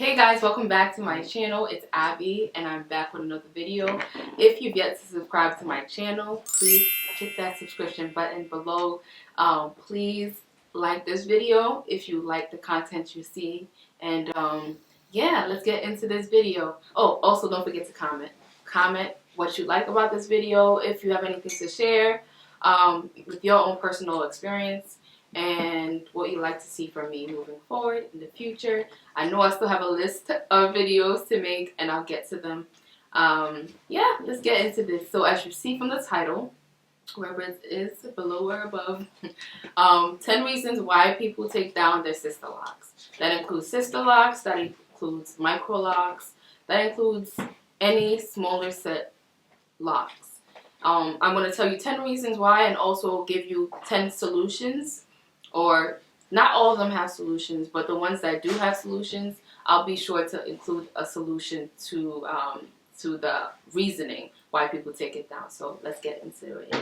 Hey guys, welcome back to my channel. It's Abby and I'm back with another video. If you've yet to subscribe to my channel, please hit that subscription button below. Please like this video if you like the content you see. And yeah, let's get into this video. Oh, also don't forget to comment. Comment what you like about this video, if you have anything to share with your own personal experience, and what you'd like to see from me moving forward in the future. I know I still have a list of videos to make and I'll get to them. Yeah, let's get into this. So as you see from the title, wherever it is, below or above, 10 reasons why people take down their sister locks. That includes sister locks, that includes micro locks, that includes any smaller set locks. I'm going to tell you 10 reasons why and also give you 10 solutions. Or not all of them have solutions, but the ones that do have solutions, I'll be sure to include a solution to the reasoning why people take it down. So let's get into it.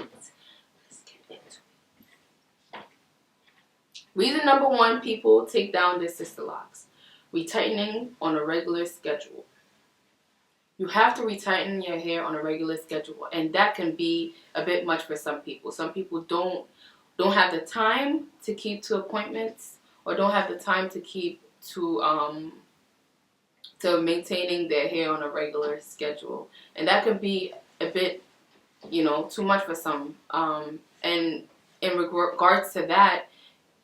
Reason number one, people take down their sister locks. Retightening on a regular schedule. You have to retighten your hair on a regular schedule, and that can be a bit much for some people. Some people don't have the time to keep to appointments, or don't have the time to keep to maintaining their hair on a regular schedule, and that could be a bit, too much for some. And in regards to that,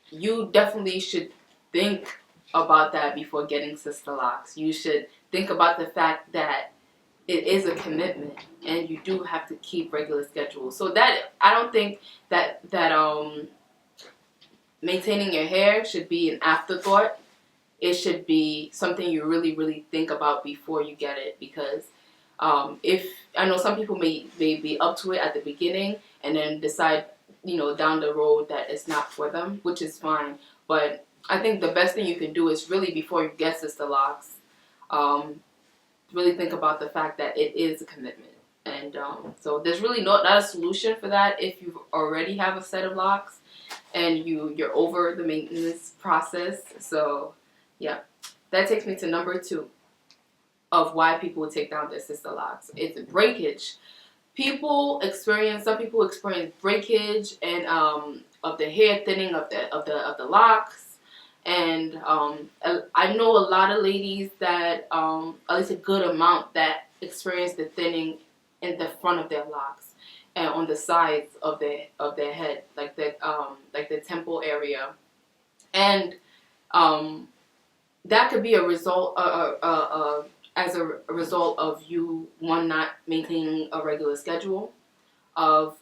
you definitely should think about that before getting sister locks. You should think about the fact that it is a commitment and you do have to keep regular schedules. So that, I don't think that maintaining your hair should be an afterthought. It should be something you really think about before you get it, because if I know some people may be up to it at the beginning and then decide down the road that it's not for them, which is fine. But I think the best thing you can do is really, before you get sister locks, really think about the fact that it is a commitment. And so there's really not a solution for that if you already have a set of locks and you're over the maintenance process. So yeah, that takes me to number two of why people would take down their sister locks. It's breakage. Some people experience breakage and of the hair thinning of the locks. And I know a lot of ladies that, at least a good amount, that experience the thinning in the front of their locks and on the sides of their head, like the temple area, and that could be a result as a result of you, one, not maintaining a regular schedule, of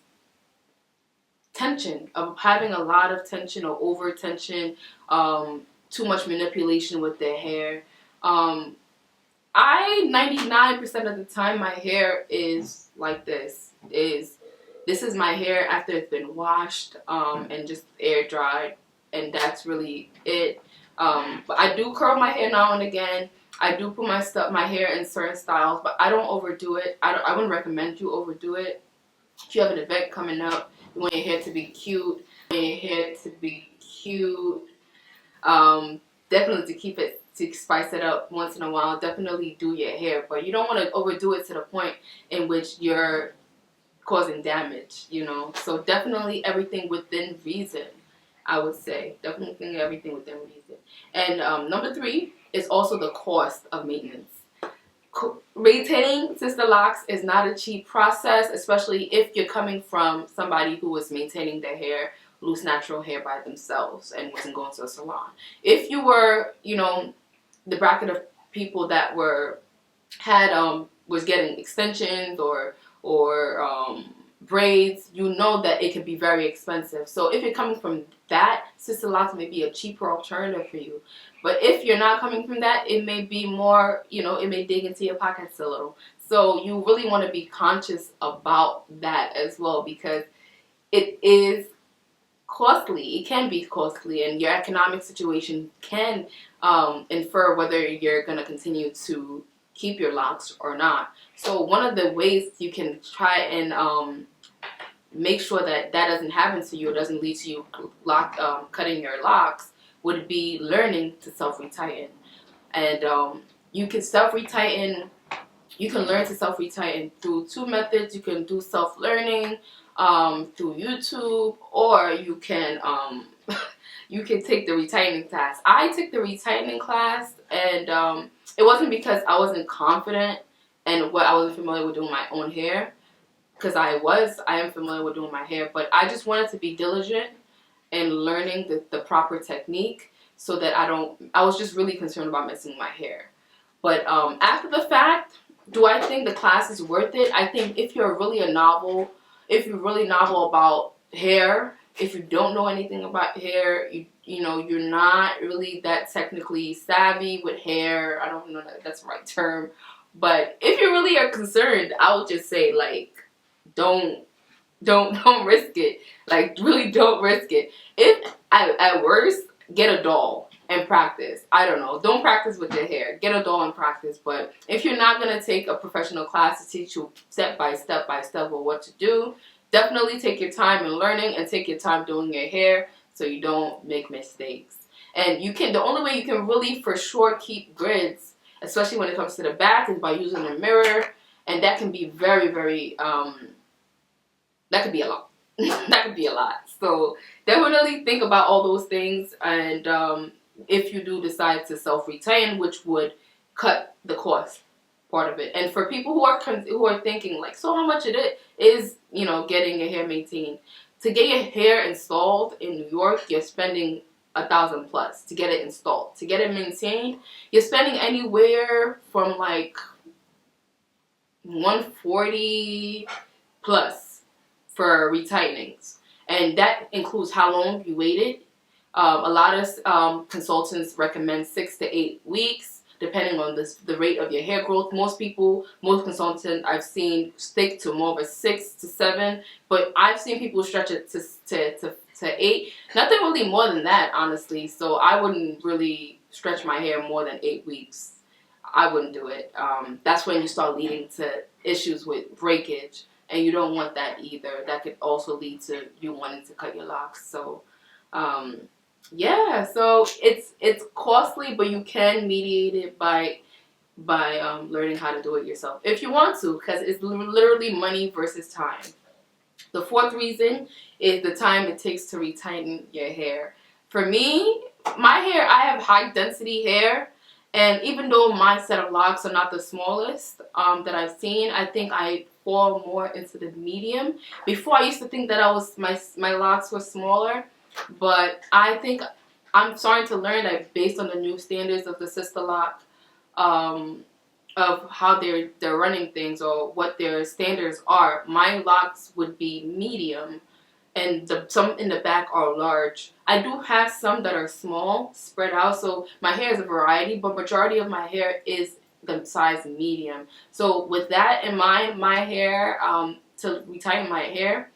tension, of having a lot of tension or over tension, too much manipulation with their hair. 99% of the time, my hair is like this. This is my hair after it's been washed and just air dried, and that's really it. But I do curl my hair now and again. I do put my hair in certain styles, but I don't overdo it. I wouldn't recommend you overdo it. If you have an event coming up, you want your hair to be cute. Definitely to spice it up once in a while. Definitely do your hair, but you don't want to overdo it to the point in which you're causing damage. So definitely everything within reason, I would say. Definitely everything within reason. And number three is also the cost of maintenance. Maintaining sister locks is not a cheap process, especially if you're coming from somebody who was maintaining their hair, loose natural hair, by themselves and wasn't going to a salon. If you were, the bracket of people that was getting extensions or braids, that it can be very expensive. So if you're coming from that, sister locks may be a cheaper alternative for you. But if you're not coming from that, it may be more, it may dig into your pockets a little. So you really want to be conscious about that as well, because it is costly. It can be costly, and your economic situation can infer whether you're going to continue to keep your locks or not. So one of the ways you can try and make sure that doesn't happen to you, or doesn't lead to you cutting your locks, would be learning to self-retighten. And you can self-retighten. You can learn to self-retighten through 2 methods. You can do self-learning through YouTube, or you can you can take the retightening class. I took the retightening class, and it wasn't because I wasn't confident and I wasn't familiar with doing my own hair, because I am familiar with doing my hair, but I just wanted to be diligent in learning the proper technique, so that I was just really concerned about messing my hair. But after the fact, do I think the class is worth it? I think if you're really novel about hair, if you don't know anything about hair, you know, you're not really that technically savvy with hair. I don't know if that's the right term. But if you really are concerned, I would just say, like, don't risk it. Like, really don't risk it. If at worst, get a doll and practice. I don't know. Don't practice with your hair. Get a doll and practice. But if you're not going to take a professional class to teach you step by step of what to do, definitely take your time in learning and take your time doing your hair so you don't make mistakes. And the only way you can really for sure keep grids, especially when it comes to the back, is by using a mirror. And that can be very, very, that could be a lot. That could be a lot. So definitely think about all those things. And if you do decide to self-retain, which would cut the cost part of it. And for people who are thinking, like, so how much it is, you know, getting your hair maintained. To get your hair installed in New York, you're spending $1,000 plus to get it installed. To get it maintained, you're spending anywhere from like $140 plus for retightnings, and that includes how long you waited. A lot of consultants recommend 6 to 8 weeks, depending on the rate of your hair growth. Most consultants I've seen stick to more of a 6 to 7, but I've seen people stretch it to 8. Nothing really more than that, honestly. So I wouldn't really stretch my hair more than 8 weeks. I wouldn't do it. That's when you start leading to issues with breakage, and you don't want that either. That could also lead to you wanting to cut your locks. So yeah, so it's costly, but you can mediate it by learning how to do it yourself if you want to, because it's literally money versus time. The 4th reason is the time it takes to retighten your hair. For me, my hair, I have high density hair, and even though my set of locks are not the smallest that I've seen, I think I fall more into the medium. Before, I used to think that my locks were smaller, but I think I'm starting to learn that based on the new standards of the sister lock, of how they're running things, or what their standards are, my locks would be medium, and some in the back are large. I do have some that are small, spread out, so my hair is a variety, but majority of my hair is the size medium. So with that in mind, my hair, to retighten my hair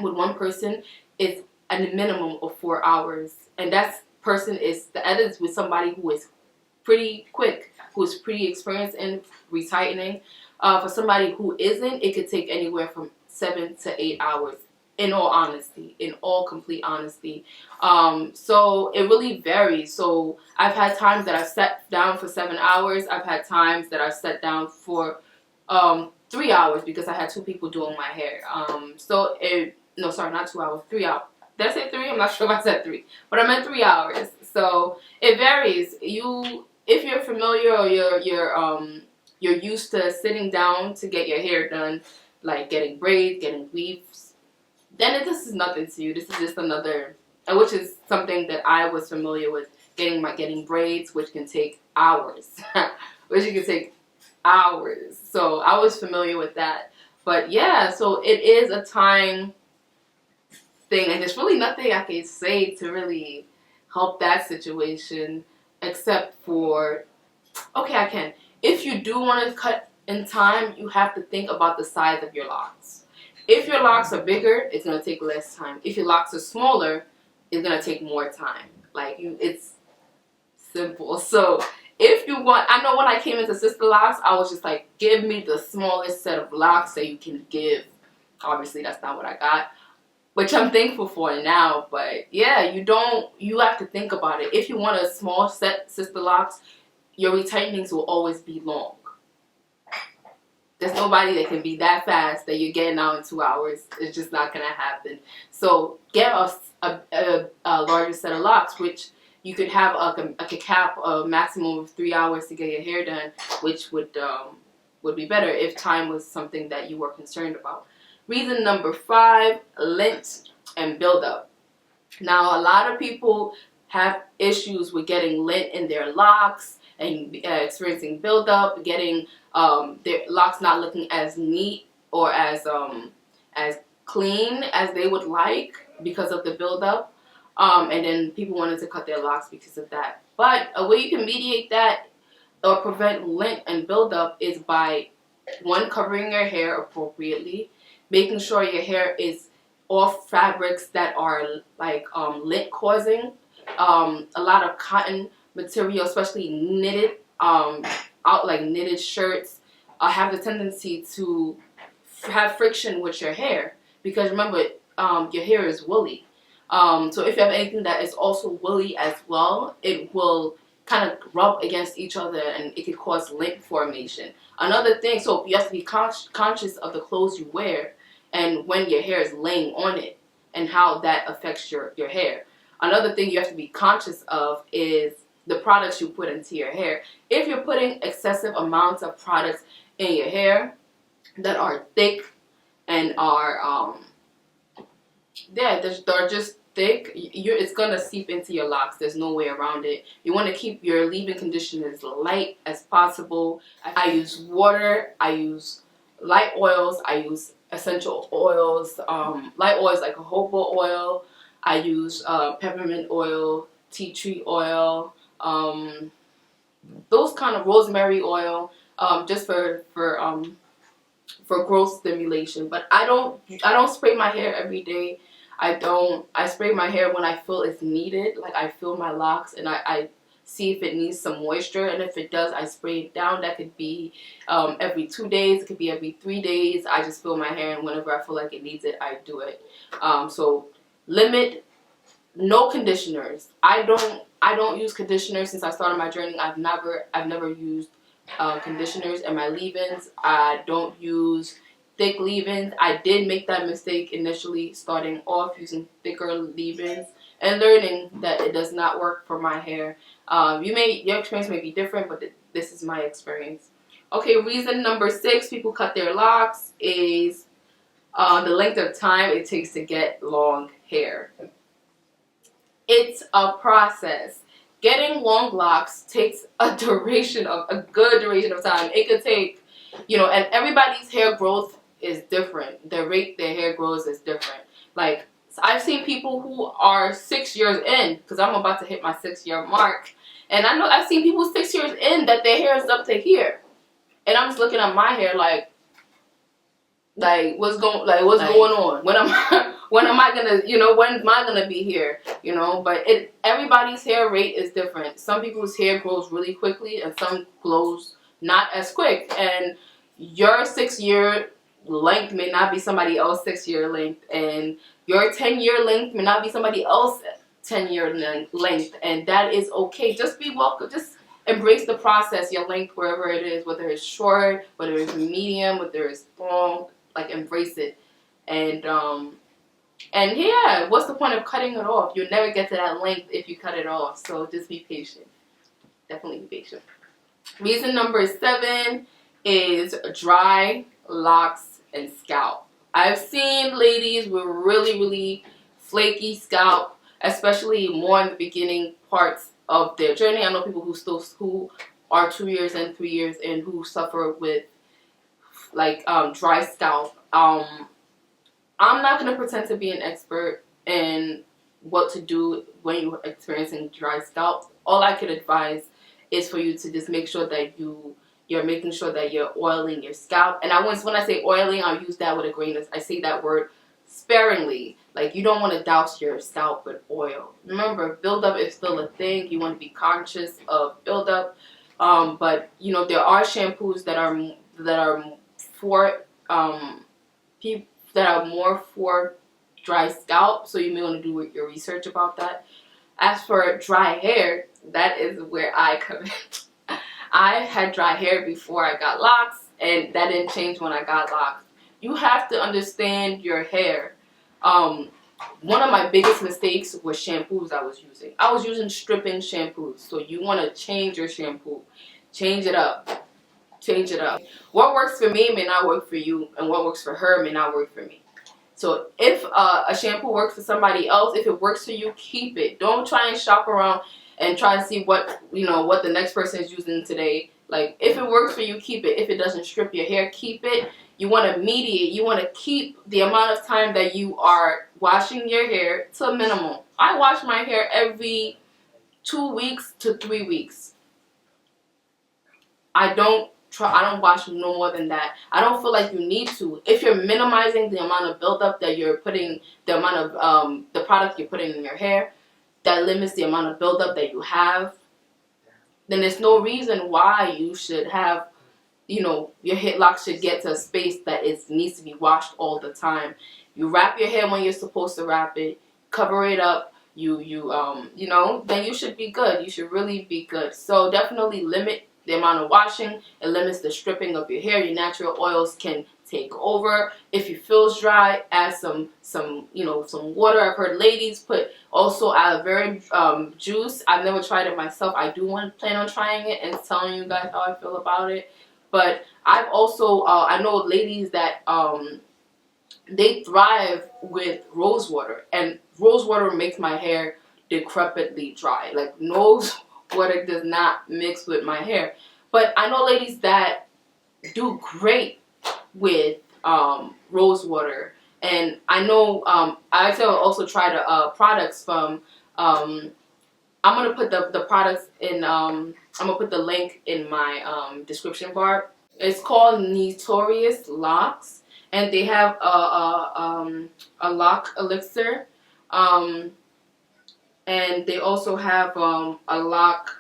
with one person is a minimum of 4 hours, and the edit is with somebody who is pretty quick, who is pretty experienced in retightening. For somebody who isn't, it could take anywhere from 7 to 8 hours. In all complete honesty. So it really varies. So I've had times that I've sat down for 7 hours. I've had times that I've sat down for 3 hours because I had 2 people doing my hair. No, sorry, not 2 hours, 3 hours. Did I say 3? I'm not sure if I said 3, but I meant 3 hours. So it varies. If you're familiar, or you're used to sitting down to get your hair done, like getting braids, getting weaves, then this is nothing to you. This is just another, which is something that I was familiar with, getting braids, which can take hours, So I was familiar with that. But yeah, so it is a time thing, and there's really nothing I can say to really help that situation, except for, okay, I can. If you do want to cut in time, you have to think about the size of your locks. If your locks are bigger, it's going to take less time. If your locks are smaller, it's going to take more time. It's simple. So if you want, I know when I came into Sister Locks, I was just like, give me the smallest set of locks that you can give. Obviously, that's not what I got, which I'm thankful for now. But yeah, you have to think about it. If you want a small set Sister Locks, your retainings will always be long. There's nobody that can be that fast that you're getting out in 2 hours. It's just not gonna happen. So get a larger set of locks, which you could have a cap a maximum of 3 hours to get your hair done, which would be better if time was something that you were concerned about. Reason number 5: lint and buildup. Now, a lot of people have issues with getting lint in their locks and experiencing buildup, getting their locks not looking as neat or as clean as they would like because of the buildup. And then people wanted to cut their locks because of that. But a way you can mediate that or prevent lint and buildup is by, one, covering your hair appropriately, making sure your hair is off fabrics that are like lint causing. A lot of cotton material, especially knitted, knitted shirts, have the tendency to have friction with your hair, because remember, your hair is woolly. So if you have anything that is also woolly as well, it will kind of rub against each other and it could cause lint formation. Another thing, so you have to be conscious of the clothes you wear and when your hair is laying on it and how that affects your hair. Another thing you have to be conscious of is the products you put into your hair. If you're putting excessive amounts of products in your hair that are thick and are they're just thick, it's gonna seep into your locks. There's no way around it. You want to keep your leave-in conditioner as light as possible. I use water, I use light oils, I use essential oils, light oils like jojoba oil, I use peppermint oil, tea tree oil, those kind of rosemary oil, just for growth stimulation. But I don't spray my hair every day. I spray my hair when I feel it's needed. Like, I feel my locks and I see if it needs some moisture, and if it does, I spray it down. That could be every 2 days, it could be every 3 days. I just feel my hair, and whenever I feel like it needs it, I do it. So limit no conditioners. I don't use conditioners since I started my journey. I've never used conditioners in my leave-ins. I don't use thick leave-ins. I did make that mistake initially, starting off using thicker leave-ins and learning that it does not work for my hair. Your experience may be different, but this is my experience. Okay, reason number 6 people cut their locks is the length of time it takes to get long hair. It's a process. Getting long locks takes a good duration of time. It could take, and everybody's hair growth is different. The rate their hair grows is different. Like, I've seen people who are 6 years in, because I'm about to hit my 6-year mark, and I know I've seen people 6 years in that their hair is up to here, and I'm just looking at my hair like what's going on? When am I gonna be here? But everybody's hair rate is different. Some people's hair grows really quickly, and some grows not as quick. And your 6-year length may not be somebody else's 6-year length, and your 10-year length may not be somebody else's 10-year length, and that is okay. Just be welcome. Just embrace the process. Your length, wherever it is, whether it's short, whether it's medium, whether it's long. Like, embrace it. And yeah, what's the point of cutting it off? You'll never get to that length if you cut it off. So just be patient. Definitely be patient. Reason number 7 is dry locks and scalp. I've seen ladies with really, really flaky scalp, especially more in the beginning parts of their journey. I know people who are 2 years in, 3 years in, who suffer with dry scalp. I'm not going to pretend to be an expert in what to do when you're experiencing dry scalp. All I could advise is for you to just make sure that you're making sure that you're oiling your scalp. And when I say oiling, I'll use that with a grain of, I say that word sparingly. Like, you don't want to douse your scalp with oil. Remember, buildup is still a thing. You want to be conscious of buildup. But there are shampoos that are more for dry scalp, so you may want to do your research about that. As for dry hair, that is where I come in. I had dry hair before I got locks, and that didn't change when I got locks. You have to understand your hair. One of my biggest mistakes was shampoos I was using. I was using stripping shampoos. So you want to change your shampoo. Change it up. Change it up. What works for me may not work for you, and what works for her may not work for me. So if a shampoo works for somebody else, if it works for you, keep it. Don't try and shop around and try and see what what the next person is using today. Like, if it works for you, keep it. If it doesn't strip your hair, keep it. You want to mediate. You want to keep the amount of time that you are washing your hair to a minimum. I wash my hair every 2 weeks to 3 weeks. I don't wash no more than that. I don't feel like you need to. If you're minimizing the amount of buildup that you're putting, the amount of the product you're putting in your hair, that limits the amount of buildup that you have, then there's no reason why you should have, your hair locks should get to a space that needs to be washed all the time. You wrap your hair when you're supposed to wrap it, cover it up. Then you should be good. You should really be good. So definitely limit the amount of washing. It limits the stripping of your hair. Your natural oils can take over. If it feels dry, add some water. I've heard ladies put also aloe vera juice. I've never tried it myself. I do plan on trying it and telling you guys how I feel about it. But I've also I know ladies that they thrive with rose water, and rose water makes my hair decrepitly dry. Like, rose water does not mix with my hair. But I know ladies that do great with rose water, and I know I actually also tried products from I'm gonna put the products in I'm gonna put the link in my description bar. It's called Notorious Locks, and they have a lock elixir, and they also have a lock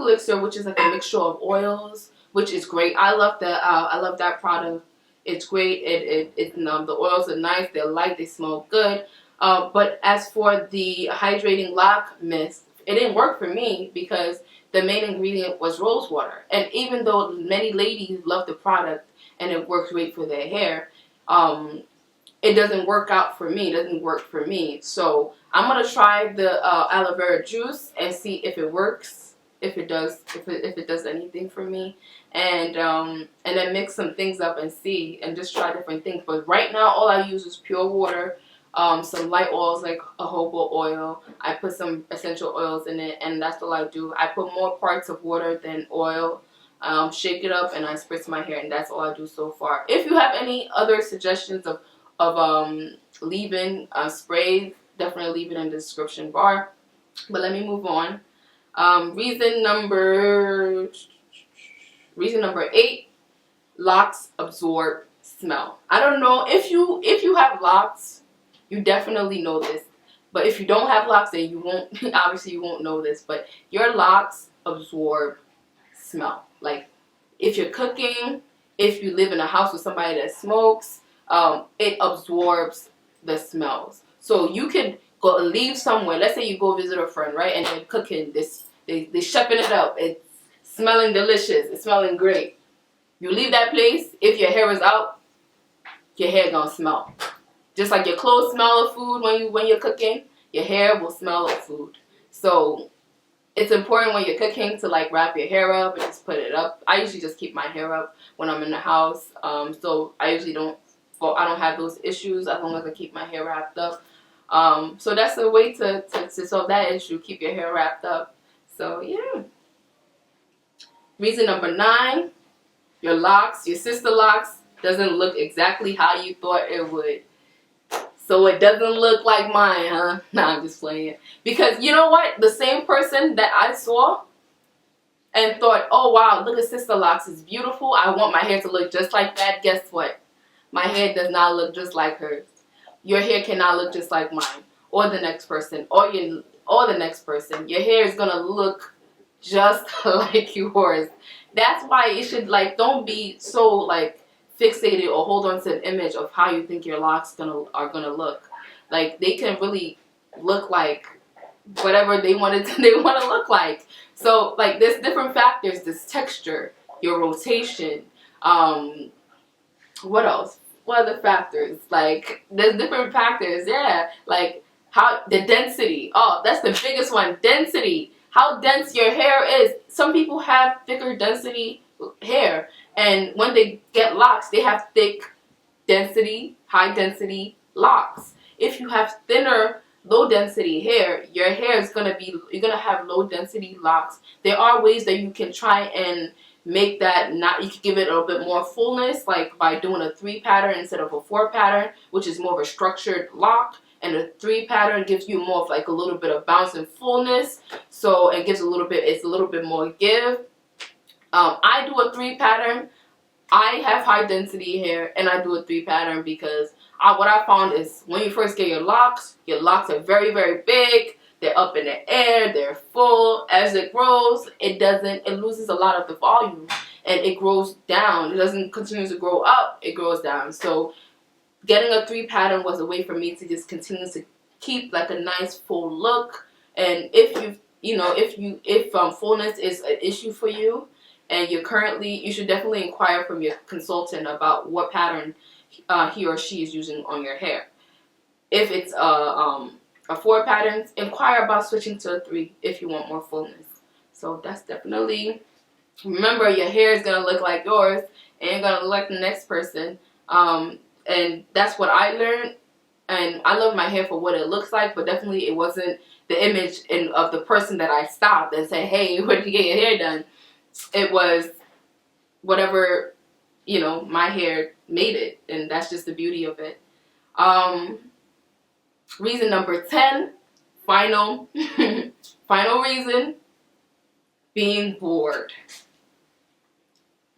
elixir, which is like a mixture of oils, which is great. I love that product. It's great. The oils are nice. They're light. They smell good. But as for the hydrating lock mist, it didn't work for me because the main ingredient was rose water. And even though many ladies love the product and it works great for their hair, it doesn't work out for me. It doesn't work for me. So I'm gonna try the aloe vera juice and see if it works, if it does anything for me, and then mix some things up and see, and just try different things. But right now, all I use is pure water, some light oils like jojoba oil. I put some essential oils in it, and that's all I do. I put more parts of water than oil. Shake it up and I spritz my hair, and that's all I do so far. If you have any other suggestions of leave-in sprays, definitely leave it in the description bar. But let me move on. Reason number 8, locks absorb smell. I don't know if you have locks, you definitely know this. But if you don't have locks, then you won't. Obviously, you won't know this. But your locks absorb smell. Like, if you're cooking, if you live in a house with somebody that smokes, it absorbs the smells. So you could go leave somewhere. Let's say you go visit a friend, right? And they're cooking this. They shupping it up. It's smelling delicious. It's smelling great. You leave that place. If your hair is out, your hair gonna smell. Just like your clothes smell of food when you're cooking, your hair will smell of food. So it's important when you're cooking to like wrap your hair up and just put it up. I usually just keep my hair up when I'm in the house. So I usually don't have those issues as long as I keep my hair wrapped up. So that's a way to solve that issue. Keep your hair wrapped up. So yeah. Reason number 9, your locks, your sister locks, doesn't look exactly how you thought it would. So it doesn't look like mine, huh? Nah, I'm just playing. Because you know what? The same person that I saw and thought, oh wow, look at sister locks, it's beautiful. I want my hair to look just like that. Guess what? My hair does not look just like hers. Your hair cannot look just like mine, or the next person, or the next person. Your hair is gonna look just like yours. That's why you should don't be so fixated or hold on to an image of how you think your locks are gonna look. Like, they can really look like whatever they want to look like. So like there's different factors, this texture, your rotation, what else? What other factors? Like there's different factors, yeah. Like how the density. Oh, that's the biggest one. Density. How dense your hair is. Some people have thicker density hair, and when they get locks, they have thick density, high density locks. If you have thinner, low density hair, your hair is you're gonna have low density locks. There are ways that you can try and make that you can give it a little bit more fullness, like by doing a 3 pattern instead of a 4 pattern, which is more of a structured lock. And a 3 pattern gives you more of like a little bit of bounce and fullness. So it gives it's a little bit more give. I do a 3 pattern. I have high density hair and I do a 3 pattern because what I found is when you first get your locks are very, very big. They're up in the air, they're full. As it grows, it loses a lot of the volume and it grows down. It doesn't continue to grow up, it grows down. So getting a 3 pattern was a way for me to just continue to keep like a nice full look. And if fullness is an issue for you, and you should definitely inquire from your consultant about what pattern he or she is using on your hair. If it's a 4 pattern, inquire about switching to a 3 if you want more fullness. So that's definitely, remember your hair is going to look like yours and you're going to look like the next person. And that's what I learned. And I love my hair for what it looks like, but definitely it wasn't the image of the person that I stopped and said, hey, where did you get your hair done? It was whatever, my hair made it, and that's just the beauty of it. Reason number 10, final reason, being bored.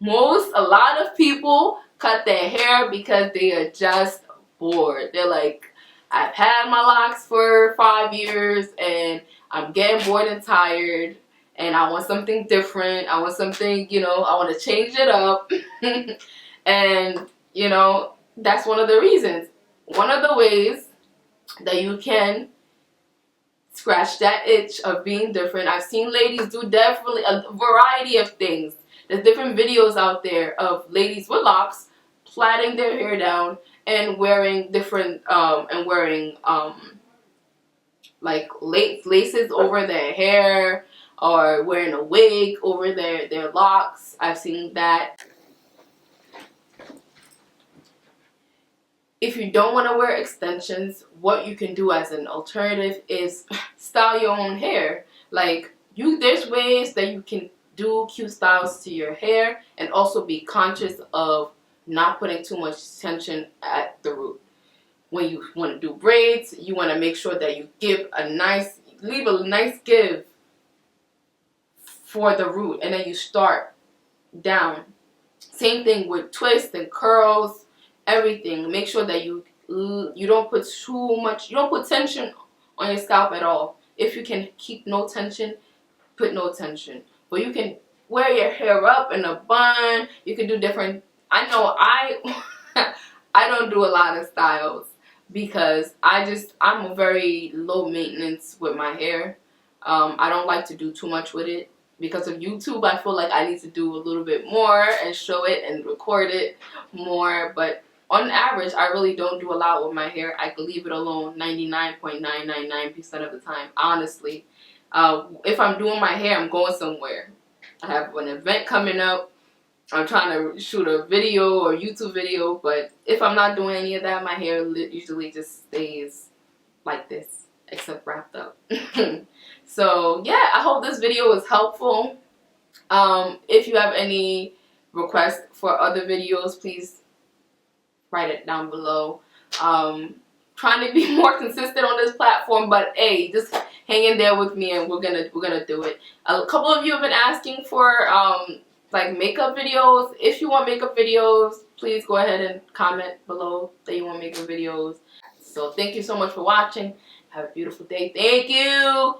A lot of people cut their hair because they are just bored. They're like, I've had my locks for 5 years and I'm getting bored and tired. And I want something different. I want something, I want to change it up. And, that's one of the reasons. One of the ways that you can scratch that itch of being different. I've seen ladies do definitely a variety of things. There's different videos out there of ladies with locks plaiting their hair down and wearing different, like laces over their hair, or wearing a wig over their locks. I've seen that. If you don't want to wear extensions, what you can do as an alternative is style your own hair. Like there's ways that you can do cute styles to your hair and also be conscious of not putting too much tension at the root. When you want to do braids, you want to make sure that you leave a nice give for the root, and then you start down. Same thing with twists and curls, everything. Make sure that you don't put tension on your scalp at all. If you can keep no tension, put no tension. But you can wear your hair up in a bun. You can do different. I know I don't do a lot of styles because I'm very low maintenance with my hair. I don't like to do too much with it. Because of YouTube, I feel like I need to do a little bit more and show it and record it more. But on average, I really don't do a lot with my hair. I can leave it alone 99.999% of the time, honestly. If I'm doing my hair, I'm going somewhere. I have an event coming up. I'm trying to shoot a video or YouTube video. But if I'm not doing any of that, my hair usually just stays like this, except wrapped up. So yeah, I hope this video was helpful. If you have any requests for other videos, please write it down below. Trying to be more consistent on this platform, but hey, just hang in there with me and we're gonna do it. A couple of you have been asking for like makeup videos. If you want makeup videos, please go ahead and comment below that you want makeup videos. So thank you so much for watching. Have a beautiful day. Thank you.